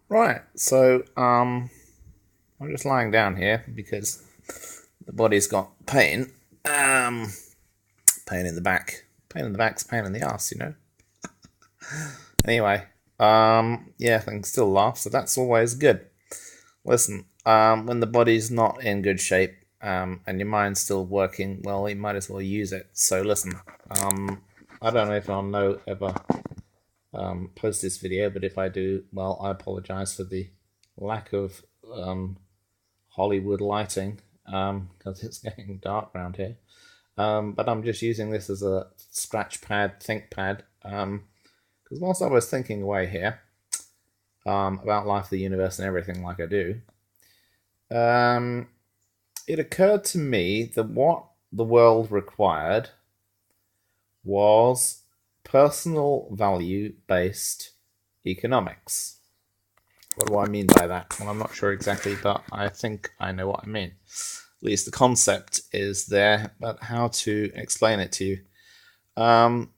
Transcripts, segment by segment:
Right, so I'm just lying down here because the body's got pain. Um, Pain in the back. Pain in the back's pain in the ass, you know. Anyway, yeah, I can still laugh, so that's always good. Listen, when the body's not in good shape, and your mind's still working, well, you might as well use it. So listen, I don't know if I'll ever post this video, but if I do, well, I apologize for the lack of Hollywood lighting because it's getting dark around here. But I'm just using this as a scratch pad, think pad, because whilst I was thinking away here about life, the universe, and everything like I do, um, it occurred to me that what the world required was personal value based economics. What do I mean by that? Well, I'm not sure exactly, but I think I know what I mean. At least the concept is there, but how to explain it to you? Um,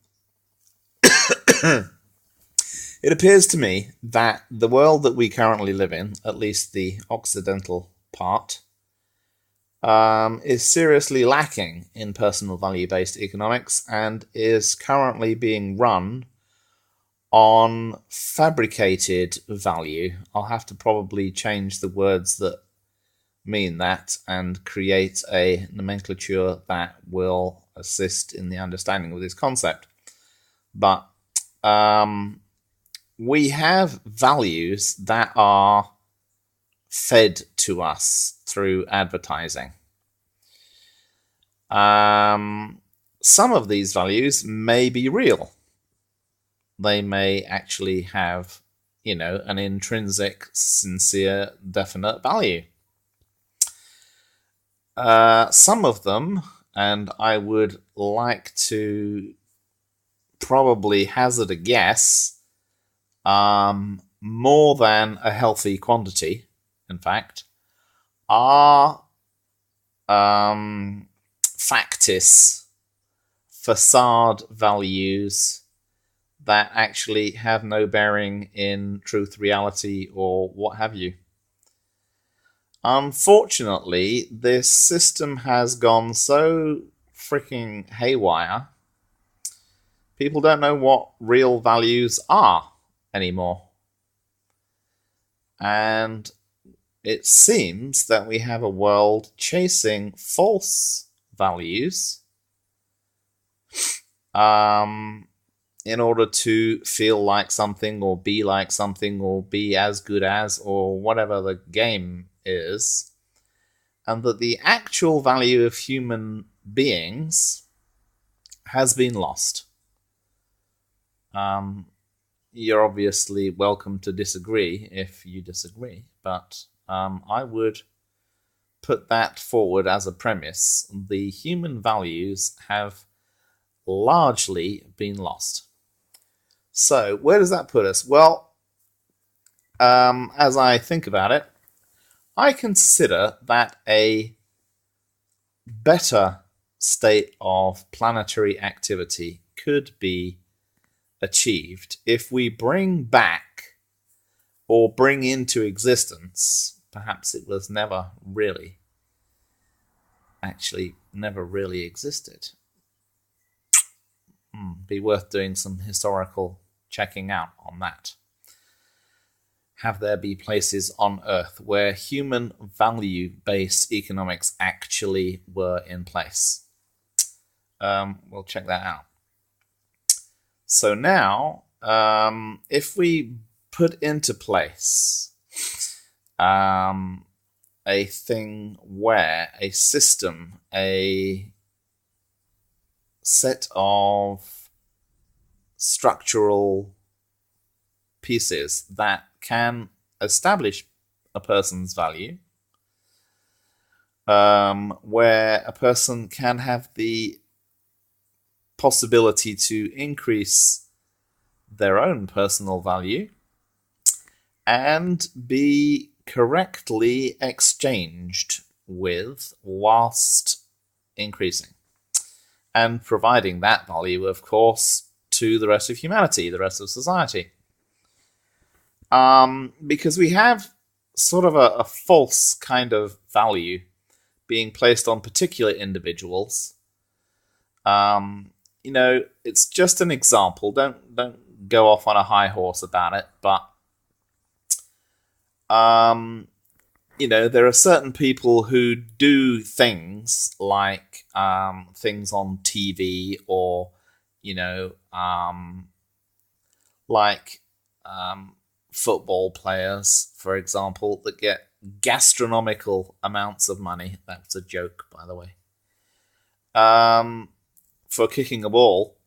it appears to me that the world that we currently live in, at least the Occidental part, is seriously lacking in personal value based economics and is currently being run on fabricated value. I'll have to probably change the words that mean that and create a nomenclature that will assist in the understanding of this concept. But um, we have values that are fed to us through advertising. Some of these values may be real. They may actually have, an intrinsic, sincere, definite value. Some of them, and I would like to probably hazard a guess, more than a healthy quantity, in fact, are factice facade values that actually have no bearing in truth, reality, or what have you. Unfortunately, this system has gone so freaking haywire, people don't know what real values are anymore. And it seems that we have a world chasing false values in order to feel like something or be as good as or whatever the game is, and that the actual value of human beings has been lost. You're obviously welcome to disagree if you disagree, but I would put that forward as a premise. The human values have largely been lost. So, where does that put us? Well, as I think about it, I consider that a better state of planetary activity could be achieved if we bring back or bring into existence, perhaps it was never really existed. Be worth doing some historical checking out on that. Have there be places on Earth where human value-based economics actually were in place? We'll check that out. So now, if we put into place a thing where a system, a set of structural pieces that can establish a person's value, where a person can have the possibility to increase their own personal value and be correctly exchanged with whilst increasing and providing that value, of course, to the rest of humanity, the rest of society. Because we have sort of a false kind of value being placed on particular individuals. It's just an example. Don't go off on a high horse about it, but there are certain people who do things like things on TV, or like football players, for example, that get gastronomical amounts of money. That's a joke, by the way. For kicking a ball,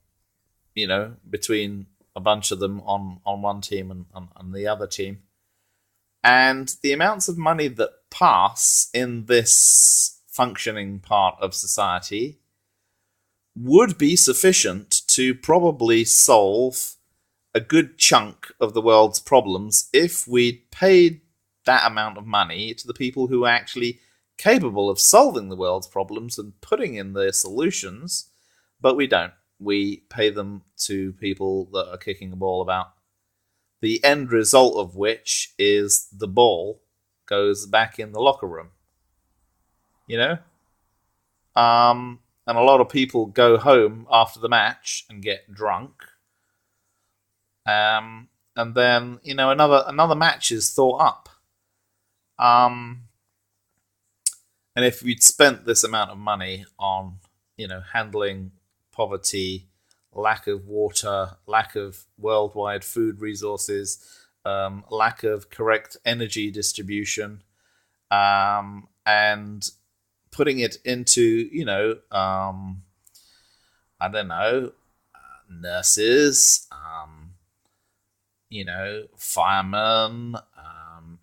between a bunch of them on one team and the other team. And the amounts of money that pass in this functioning part of society would be sufficient to probably solve a good chunk of the world's problems if we'd paid that amount of money to the people who are actually capable of solving the world's problems and putting in their solutions, but we don't. We pay them to people that are kicking a ball about. The end result of which is the ball goes back in the locker room. And a lot of people go home after the match and get drunk. And then, another match is thought up. And if we'd spent this amount of money on, handling poverty, lack of water, lack of worldwide food resources, lack of correct energy distribution, and putting it into, nurses, firemen,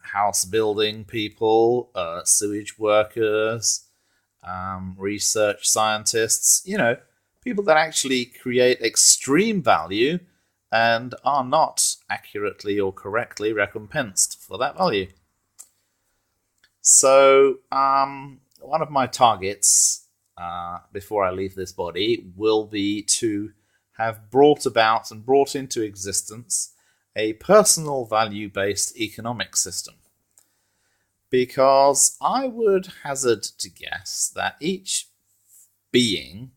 house building people, sewage workers, research scientists, people that actually create extreme value and are not accurately or correctly recompensed for that value. So, one of my targets before I leave this body will be to have brought about and brought into existence a personal value-based economic system. Because I would hazard to guess that each being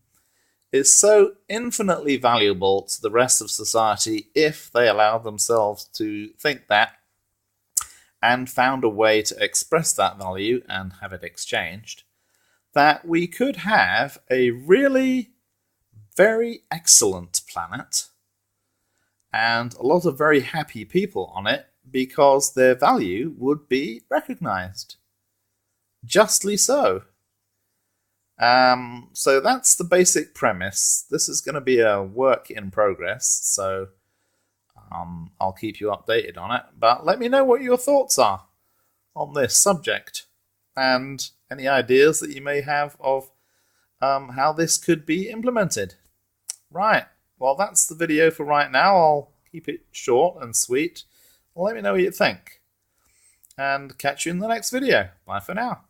is so infinitely valuable to the rest of society if they allow themselves to think that and found a way to express that value and have it exchanged, that we could have a really very excellent planet and a lot of very happy people on it because their value would be recognized. Justly so. So that's the basic premise. This is going to be a work in progress, so I'll keep you updated on it. But let me know what your thoughts are on this subject and any ideas that you may have of how this could be implemented. Right, well, that's the video for right now. I'll keep it short and sweet. Let me know what you think. And catch you in the next video. Bye for now.